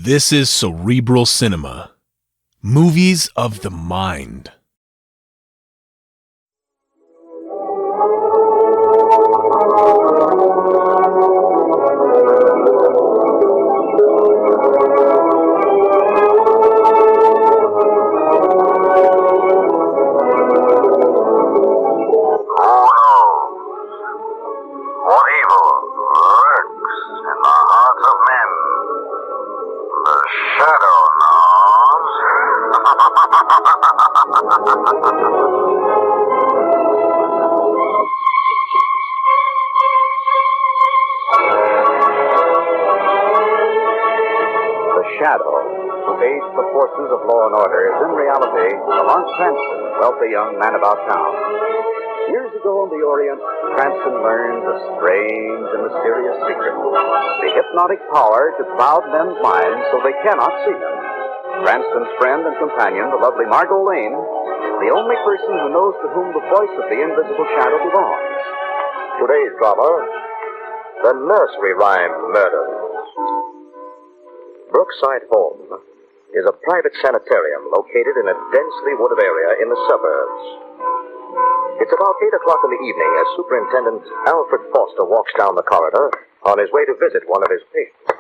This is Cerebral Cinema. Movies of the mind. Who aids the forces of law and order, is in reality Lamont Cranston, wealthy young man about town. Years ago in the Orient, Cranston learned a strange and mysterious secret, the hypnotic power to cloud men's minds so they cannot see him. Cranston's friend and companion, the lovely Margot Lane, is the only person who knows to whom the voice of the invisible shadow belongs. Today's drama, The Nursery Rhyme Murders. Brookside Home is a private sanitarium located in a densely wooded area in the suburbs. It's about 8 o'clock in the evening as Superintendent Alfred Foster walks down the corridor on his way to visit one of his patients.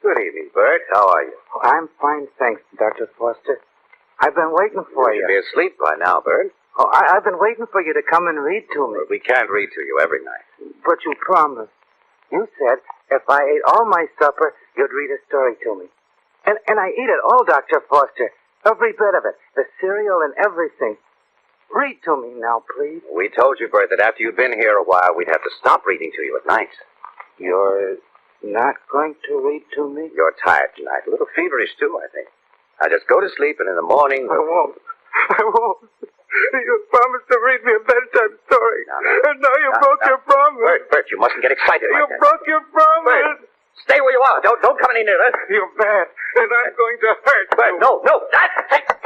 Good evening, Bert. How are you? Oh, I'm fine, thanks, Dr. Foster. I've been waiting for you. You should be asleep by now, Bert. Oh, I've been waiting for you to come and read to me. Well, we can't read to you every night. But you promised. You said if I ate all my supper, you'd read a story to me. And I ate it all, Dr. Foster. Every bit of it. The cereal and everything. Read to me now, please. We told you, Bert, that after you'd been here a while, we'd have to stop reading to you at night. You're not going to read to me? You're tired tonight. A little feverish, too, I think. Now just go to sleep, and in the morning... I won't. You promised to read me a bedtime story. And now you broke your promise. Bert, you mustn't get excited like that. You broke your promise. Bert, stay where you are. Don't come any nearer. You're bad, and I'm going to hurt you. Bert, no.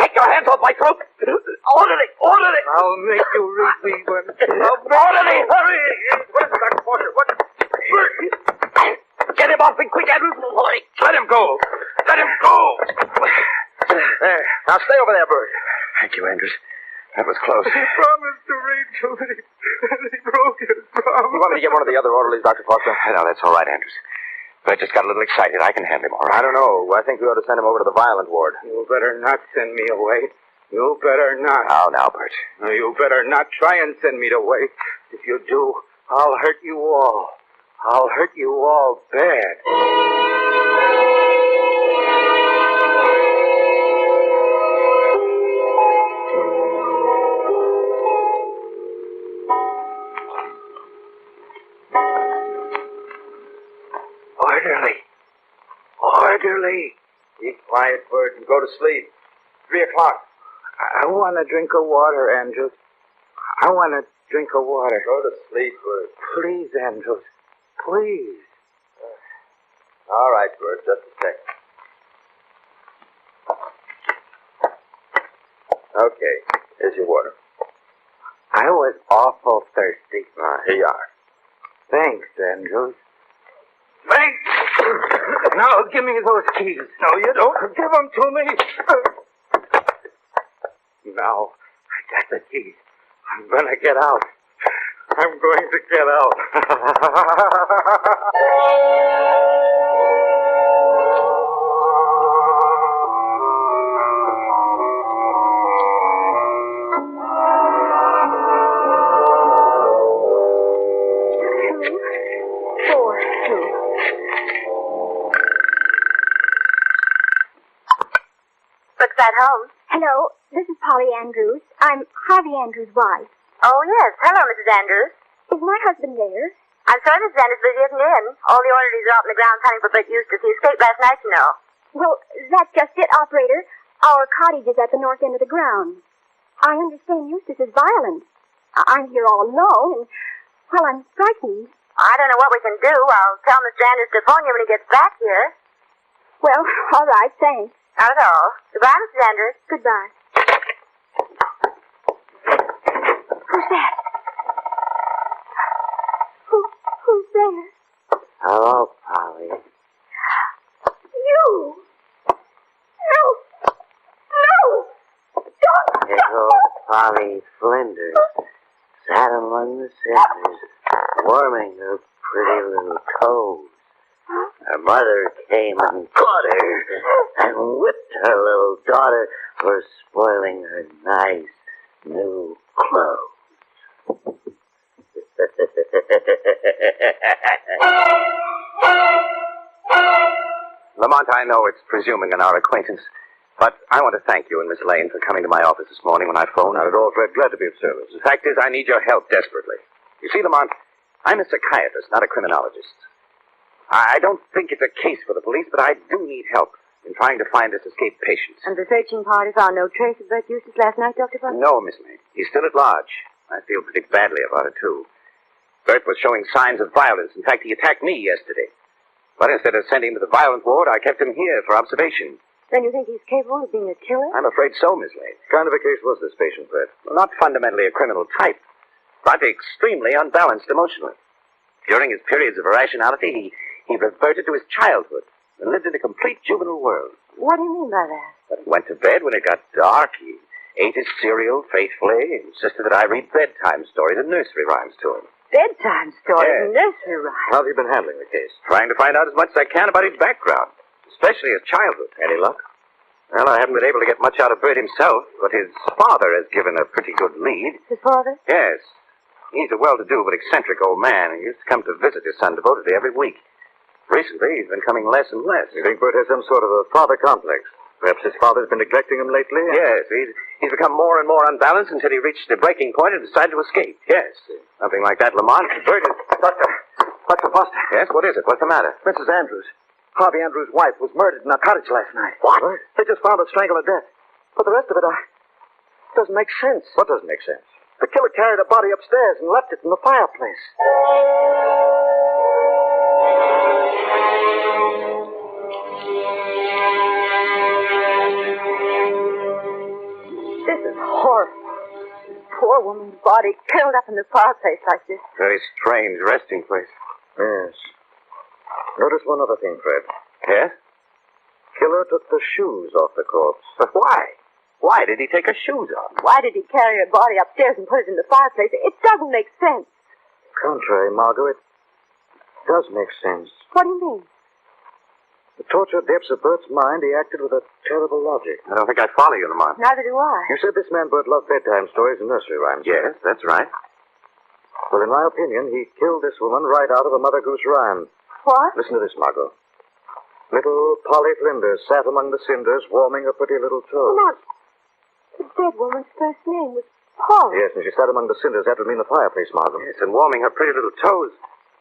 Take your hands off my throat. Orderly. I'll make you read me one. Orderly, hurry. Where's Dr. Foster? What? Bert, get him off me quick, Andrews. Let him go. There. Now stay over there, Bert. Thank you, Andrews. That was close. He promised to read to me, and he broke his promise. You want me to get one of the other orderlies, Dr. Foster? No, that's all right, Andrews. Bert just got a little excited. I can handle him, all right? I don't know. I think we ought to send him over to the violent ward. You better not send me away. You better not. Now, Bert. No, you better not try and send me away. If you do, I'll hurt you all. I'll hurt you all bad. Orderly. Be quiet, Bert, and go to sleep. 3 o'clock. I want a drink of water, Andrews. I want a drink of water. Go to sleep, Bert. Please, Andrews. Please. All right, Bert, just a second. Okay, here's your water. I was awful thirsty. Here you are. Thanks, Andrews. Thanks. Now, give me those keys. No, you don't. Give them to me. Now, I got the keys. I'm going to get out. I'm going to get out. At home. Hello, this is Polly Andrews. I'm Harvey Andrews' wife. Oh, yes. Hello, Mrs. Andrews. Is my husband there? I'm sorry, Mrs. Andrews, but he isn't in. All the orderlies are out in the grounds hunting for Bert Eustace. He escaped last night, you know. Well, that's just it, operator. Our cottage is at the north end of the grounds. I understand Eustace is violent. I'm here all alone, and, well, I'm frightened. I don't know what we can do. I'll tell Mr. Andrews to phone you when he gets back here. Well, all right, thanks. Not at all. Goodbye, Mrs. Andrews. Goodbye. Who's that? sat among the cinders, warming her pretty little toes. Her mother came and caught her and whipped her little daughter for spoiling her nice new clothes. Lamont, I know it's presuming on our acquaintance, but I want to thank you and Miss Lane for coming to my office this morning when I phoned. Not at all, Fred. Glad to be of service. The fact is, I need your help desperately. You see, Lamont, I'm a psychiatrist, not a criminologist. I don't think it's a case for the police, but I do need help in trying to find this escaped patient. And the searching party found no trace of Bert Eustace last night, Dr. Foster? No, Miss Lane. He's still at large. I feel pretty badly about it, too. Bert was showing signs of violence. In fact, he attacked me yesterday. But instead of sending him to the violent ward, I kept him here for observation. Then you think he's capable of being a killer? I'm afraid so, Miss Lane. What kind of a case was this patient, Fred? Well, not fundamentally a criminal type, but extremely unbalanced emotionally. During his periods of irrationality, he reverted to his childhood and lived in a complete juvenile world. What do you mean by that? But he went to bed when it got dark. He ate his cereal faithfully, insisted that I read bedtime stories and nursery rhymes to him. Bedtime stories and Yes. nursery rhymes. How have you been handling the case? Trying to find out as much as I can about his background, especially his childhood. Any luck? Well, I haven't been able to get much out of Bert himself, but his father has given a pretty good lead. His father? Yes. He's a well-to-do but eccentric old man. He used to come to visit his son devotedly every week. Recently, he's been coming less and less. You think Bert has some sort of a father complex? Perhaps his father's been neglecting him lately? Yes, he's become more and more unbalanced until he reached a breaking point and decided to escape. Yes, something like that, Lamont. Bert is... Dr. Foster. Yes, what is it? What's the matter? Mrs. Andrews. Harvey Andrews' wife was murdered in our cottage last night. What? They just found her strangled to death. But the rest of it, doesn't make sense. What doesn't make sense? The killer carried her body upstairs and left it in the fireplace. This is horrible. This poor woman's body curled up in the fireplace like this. Very strange resting place. Yes. Notice one other thing, Fred. Yes? Killer took the shoes off the corpse. But why? Why did he take her shoes off? Why did he carry her body upstairs and put it in the fireplace? It doesn't make sense. Contrary, Margot, it does make sense. What do you mean? The tortured depths of Bert's mind, he acted with a terrible logic. I don't think I follow you, Lamont. Neither do I. You said this man Bert loved bedtime stories and nursery rhymes. Yes, that's right. Well, in my opinion, he killed this woman right out of a Mother Goose rhyme. What? Listen to this, Margot. Little Polly Flinders sat among the cinders, warming her pretty little toes. Not. The dead woman's first name was Paul. Yes, and she sat among the cinders. That would mean the fireplace, Margot. Yes, and warming her pretty little toes.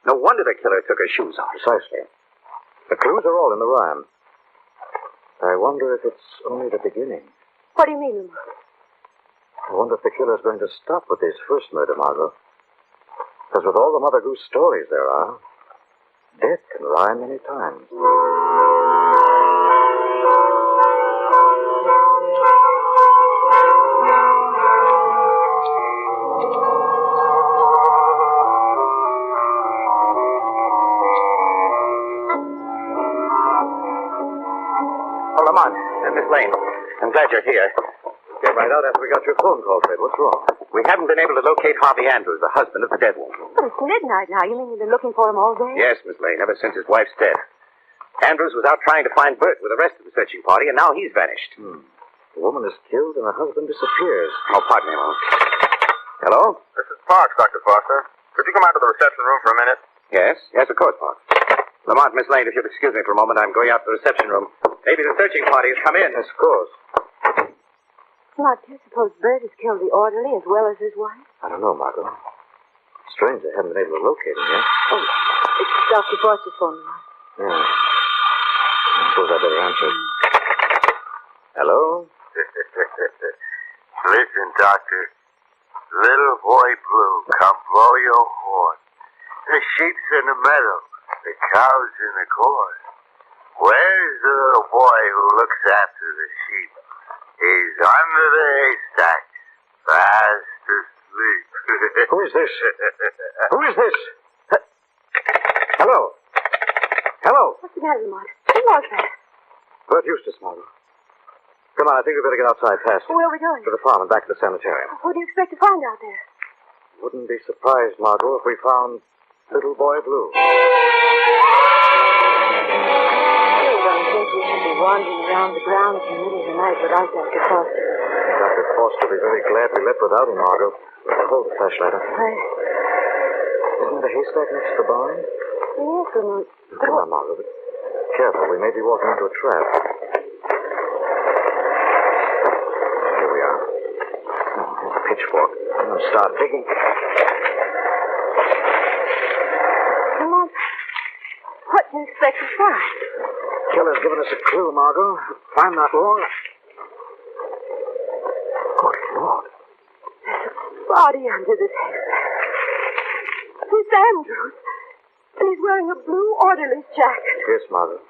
No wonder the killer took her shoes off. Precisely. The clues are all in the rhyme. I wonder if it's only the beginning. What do you mean, Lamont? I wonder if the killer's going to stop with his first murder, Margot. Because with all the Mother Goose stories there are, death can rhyme many times. Oh, Lamont, Miss Lane, I'm glad you're here. Came right out after we got your phone call, Fred. What's wrong? We haven't been able to locate Harvey Andrews, the husband of the dead woman. But it's midnight now. You mean you've been looking for him all day? Yes, Miss Lane, ever since his wife's death. Andrews was out trying to find Bert with the rest of the searching party, and now he's vanished. The woman is killed and her husband disappears. Oh, pardon me, Lamont. Hello? This is Parks, Dr. Foster. Could you come out to the reception room for a minute? Yes, of course, Parks. Lamont, Miss Lane, if you'll excuse me for a moment, I'm going out to the reception room. Maybe the searching party has come in. Yes, of course. Lamont, do you suppose Bert has killed the orderly as well as his wife? I don't know, Margot. Strange they haven't been able to locate him yet. Oh, it's Dr. Foster's phone, Lamont. Yeah. I suppose I better answer. Hello? Listen, Doctor. Little boy blue, come blow your horn. The sheep's in the meadow. The cow's in the corn. Where's the little boy who looks after the sheep? He's under the haystack, fast asleep. Who is this? Who is this? Hello? Hello? What's the matter, Lamont? Who was that? Bert Eustace, Margot. Come on, I think we better get outside fast. Where are we going? To the farm and back to the sanitarium. What do you expect to find out there? Wouldn't be surprised, Margot, if we found Little Boy Blue. I don't think we should be wandering around the grounds in the middle of the night without Dr. Foster. Dr. Foster will be very glad we left without him, Margot. Hold the flashlight up. Isn't there a haystack next to the barn? Yes, Lamont. Come on, Margot. But careful, we may be walking into a trap. Here we are. Here's a pitchfork. I'm going to start digging. Lamont, what do you expect to find? Killer's given us a clue, Margot. If I'm not wrong. Good Lord. There's a body under this haystack. It's Andrews. And he's wearing a blue orderly's jacket. Yes, Margot.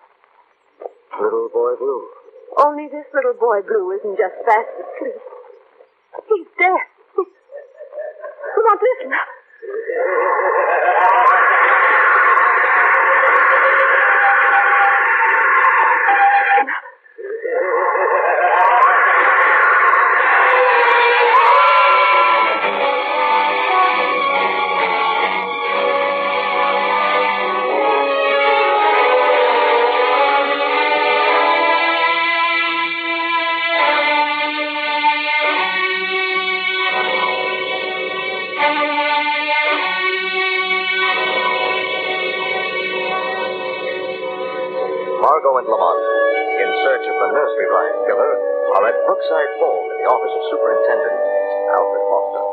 Little Boy Blue. Only this little boy Blue isn't just fast asleep. He's dead. Lamont, listen. Margot and Lamont, in search of the nursery rhyme killer, are at Brookside Hall in the office of Superintendent Alfred Foster.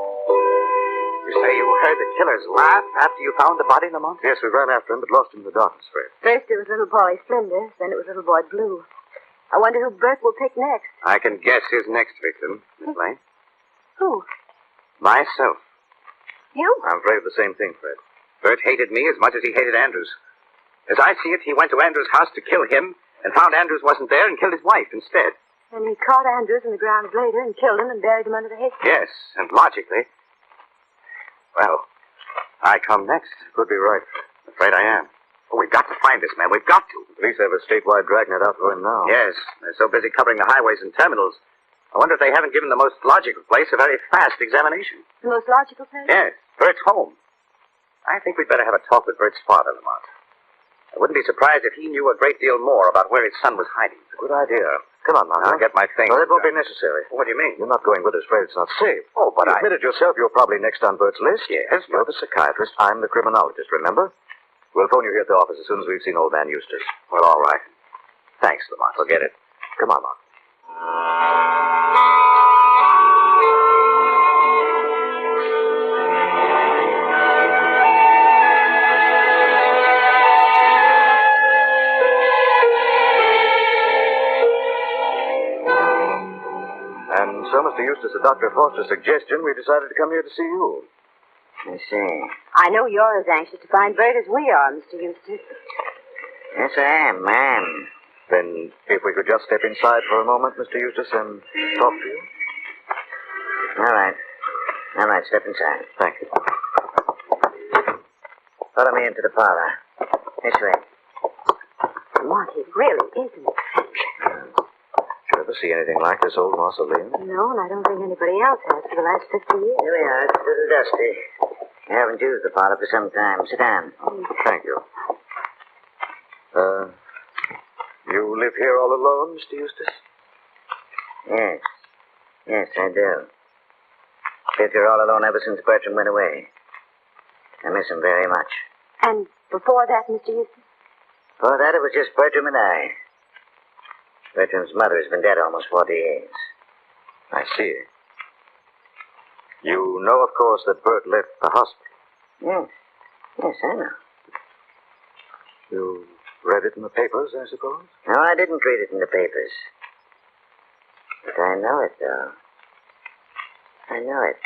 You say you heard the killer's laugh after you found the body, Lamont? Yes, we ran after him, but lost him in the darkness, Fred. First it was little boy Flinders, then it was little boy Blue. I wonder who Bert will pick next. I can guess his next victim, Miss Lane. Who? Myself. You? I'm afraid of the same thing, Fred. Bert hated me as much as he hated Andrews. As I see it, he went to Andrews' house to kill him and found Andrews wasn't there and killed his wife instead. And he caught Andrews in the grounds later and killed him and buried him under the haystack. Yes, and logically. Well, I come next. Could be right. Afraid I am. Oh, we've got to find this man. We've got to. The police have a statewide dragnet out for him now. Yes, they're so busy covering the highways and terminals. I wonder if they haven't given the most logical place a very fast examination. The most logical place? Yes, Bert's home. I think we'd better have a talk with Bert's father, Lamont. I wouldn't be surprised if he knew a great deal more about where his son was hiding. It's a good idea. Come on, Margot. I'll get my things. No, that won't be necessary. What do you mean? You're not going with us, Fred. It's not safe. Oh, but you admitted yourself you're probably next on Bert's list. Yes, You're the psychiatrist. I'm the criminologist, remember? We'll phone you here at the office as soon as we've seen old man Eustace. Well, all right. Thanks, Lamont. Forget it. Come on, Mark. And so, Mr. Eustace, at Dr. Foster's suggestion, we decided to come here to see you. I see. I know you're as anxious to find Bert as we are, Mr. Eustace. Yes, I am, ma'am. Then, if we could just step inside for a moment, Mr. Eustace, and talk to you. All right. All right, step inside. Thank you. Follow me into the parlor. This way. Lamont, he really is an eccentric. Did you ever see anything like this old mausoleum? No, and I don't think anybody else has for the last 50 years. Here we are. It's a little dusty. I haven't used the parlor for some time. Sit down. Thank you. You live here all alone, Mr. Eustace? Yes. Yes, I do. Lived here all alone ever since Bertram went away. I miss him very much. And before that, Mr. Eustace? Before that, it was just Bertram and I. Bertram's mother has been dead almost 40 years. I see. You know, of course, that Bert left the hospital. Yes. Yes, I know. You read it in the papers, I suppose? No, I didn't read it in the papers. But I know it, though. I know it.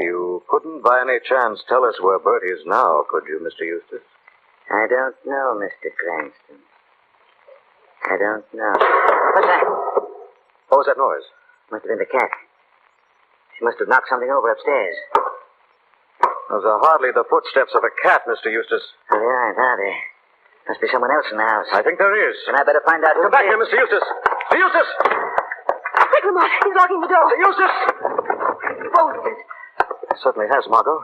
You couldn't by any chance tell us where Bert is now, could you, Mr. Eustace? I don't know, Mr. Cranston. I don't know. What's that? What was that noise? Must have been the cat. She must have knocked something over upstairs. Those are hardly the footsteps of a cat, Mr. Eustace. Oh, they aren't, are they? Must be someone else in the house. I think there is. Then I better find out who Come back it is. here, Mr. Eustace! Mr. Eustace! Quick, Lamont, he's locking the door. Mr. Eustace! Bolted it. certainly has, Margot.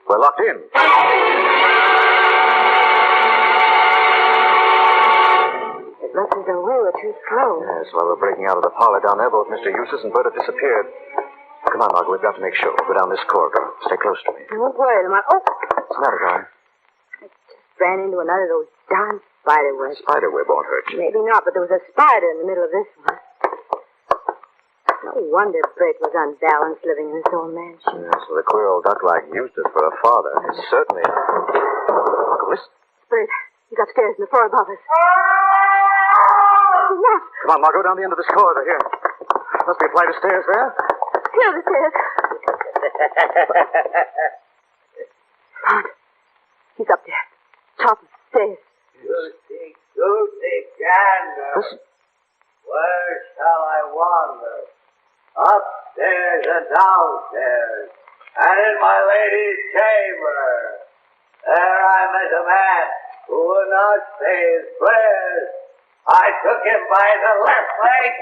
We're locked in. It looks as though we were too slow. Yes, while we're breaking out of the parlor down there, both Mr. Eustace and Bert have disappeared. Come on, Margot, we've got to make sure. We'll go down this corridor. Stay close to me. Don't worry, Lamont. Oh! What's the matter, darling? I just ran into another of those darn spider webs. Spider web won't hurt you. Maybe not, but there was a spider in the middle of this one. No wonder Bert was unbalanced living in this old mansion. Yes, with a queer old duck like Eustace for a father. It's certainly... Margot, listen. Bert, he's upstairs in the floor above us. What? Come on, Margot, down the end of this corridor here. Must be a flight of stairs there. Here it is. Lamont, he's up there. Top of the stairs. Goosey gander. Listen. Where shall I wander? Upstairs and downstairs, and in my lady's chamber. There I met a man who would not say his prayers. I took him by the left leg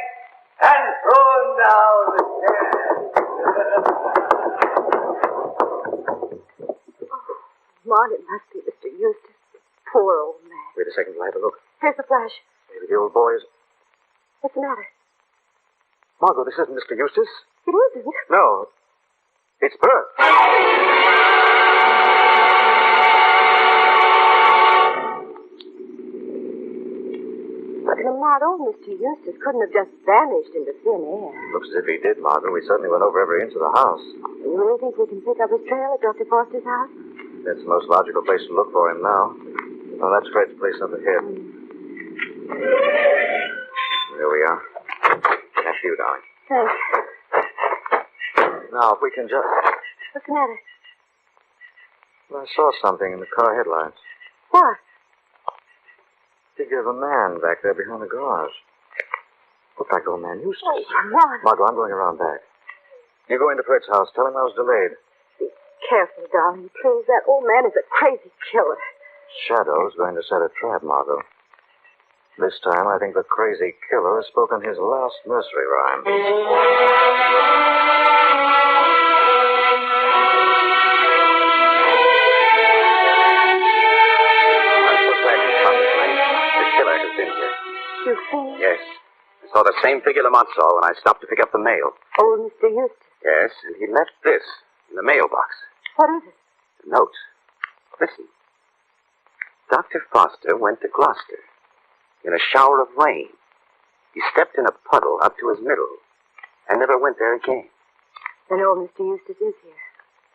and threw him down the stairs. Lamont, it must be Mr. Eustace. Poor old man. Wait a second, we'll have a look. Here's the flash. Maybe the old boy is... What's the matter? Margot, this isn't Mr. Eustace. It isn't. No. It's Bert. But Lamont, old Mr. Eustace couldn't have just vanished into thin air. Looks as if he did, Margot. We certainly went over every inch of the house. You really think we can pick up his trail at Dr. Foster's house? That's the most logical place to look for him now. Well, that's Fred's place up ahead. There we are. That's you, darling. Thanks. Now, if we can just... What's the matter? Well, I saw something in the car headlights. What? Figure of a man back there behind the garage. Looked like old man Eustace. Oh, Lamont. Margot, I'm going around back. You go into Fred's house. Tell him I was delayed. Be careful, darling. Please, that old man is a crazy killer. Shadow's going to set a trap, Margot. This time, I think the crazy killer has spoken his last nursery rhyme. I'm so glad you come, Lane. The killer has been here. You see? Yes. I saw the same figure Lamont saw when I stopped to pick up the mail. Old Mr. Eustace. Yes, and he left this in the mailbox. What is it? A note. Listen. Dr. Foster went to Gloucester in a shower of rain. He stepped in a puddle up to his middle and never went there again. Then old Mr. Eustace is here.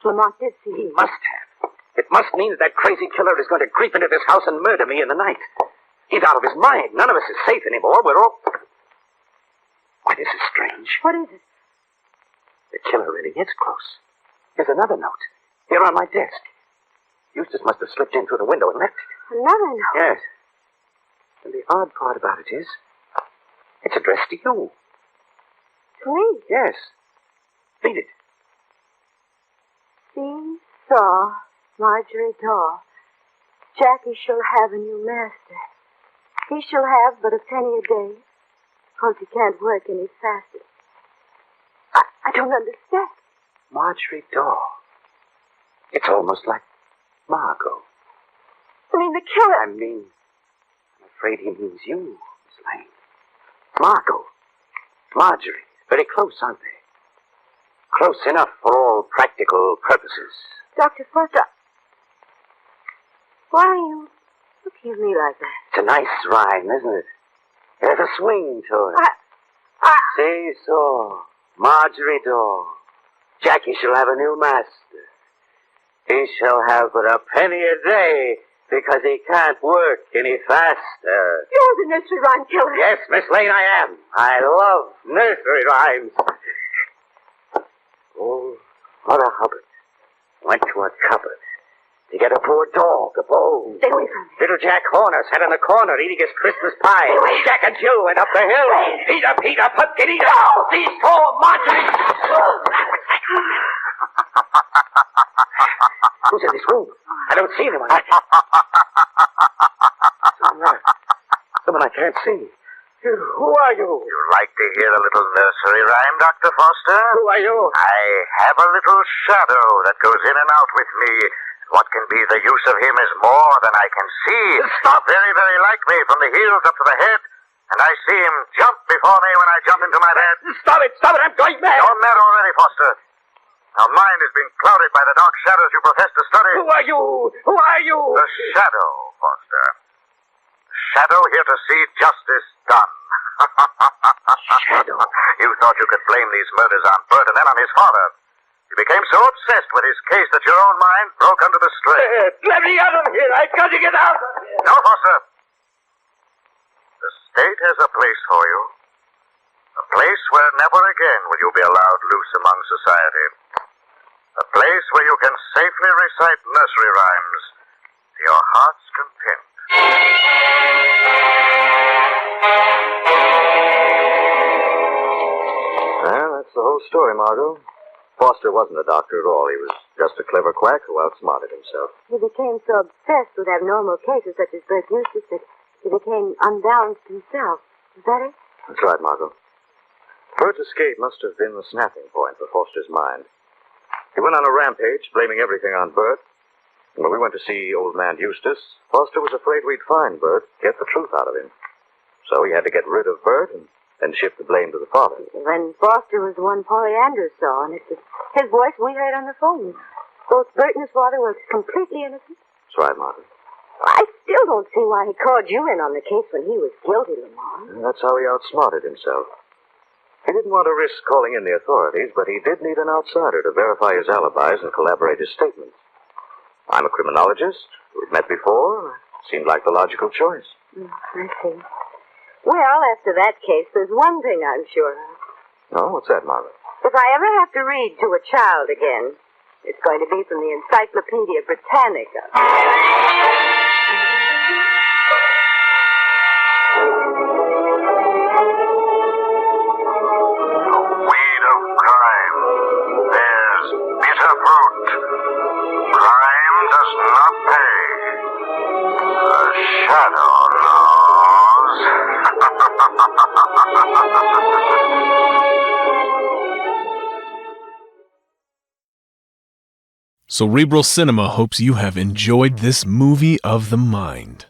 Lamont did see He him. must have. It must mean that crazy killer is going to creep into this house and murder me in the night. He's out of his mind. None of us is safe anymore. We're all... Why, this is strange. What is it? The killer really is close. Here's another note. Here on my desk. Eustace must have slipped in through the window and left it. Another note? Yes. And the odd part about it is, it's addressed to you. To me? Yes. Read it. See, saw, Marjorie Daw. Jackie shall have a new master. He shall have but a penny a day, 'cause he can't work any faster. I don't understand. Marjorie Daw. It's almost like Margot. I mean, the killer. I'm afraid he means you, Miss Lane. Margot. Marjorie. Very close, aren't they? Close enough for all practical purposes. Dr. Foster, why are you looking at me like that? It's a nice rhyme, isn't it? There's a swing to it. Say so. Marjorie Daw. Jackie shall have a new master. He shall have but a penny a day because he can't work any faster. You're the nursery rhyme killer. Yes, Miss Lane, I am. I love nursery rhymes. Oh, Mother Hubbard went to a cupboard to get a poor dog a bone. Stay away from me. Little Jack Horner sat in the corner eating his Christmas pie. Jack and Jill went up the hill. Peter, pumpkin eater. These four Marjorie. Who's in this room? I don't see anyone. Someone I can't see. Who are you? You like to hear a little nursery rhyme, Dr. Foster? Who are you? I have a little shadow that goes in and out with me. What can be the use of him is more than I can see. Stop! Very, very like me from the heels up to the head. And I see him jump before me when I jump into my bed. Stop it! I'm going mad! You're mad already, Foster. Our mind has been clouded by the dark shadows you profess to study. Who are you? Who are you? The shadow, Foster. Shadow here to see justice done. Shadow? You thought you could blame these murders on Bert and then on his father. You became so obsessed with his case that your own mind broke under the strain. Let me out of here! I've got to get out of here! No, Foster. The state has a place for you. A place where never again will you be allowed loose among society. A place where you can safely recite nursery rhymes to your heart's content. Well, that's the whole story, Margot. Foster wasn't a doctor at all. He was just a clever quack who outsmarted himself. He became so obsessed with abnormal cases such as Bert Eustace that he became unbalanced himself. Is that it? That's right, Margot. Bert's escape must have been the snapping point for Foster's mind. He went on a rampage, blaming everything on Bert. And when we went to see old man Eustace, Foster was afraid we'd find Bert, get the truth out of him. So he had to get rid of Bert and then shift the blame to the father. When Foster was the one Polly Andrews saw, and it was his voice we heard on the phone. Both Bert and his father were completely innocent. That's right, Margot. I still don't see why he called you in on the case when he was guilty, Lamar. And that's how he outsmarted himself. He didn't want to risk calling in the authorities, but he did need an outsider to verify his alibis and corroborate his statements. I'm a criminologist. We've met before. Seemed like the logical choice. I see. Well, after that case, there's one thing I'm sure of. Oh, what's that, Margaret? If I ever have to read to a child again, it's going to be from the Encyclopedia Britannica. Weed of crime bears bitter fruit. Crime does not pay. The shadow knows. Cerebral Cinema hopes you have enjoyed this movie of the mind.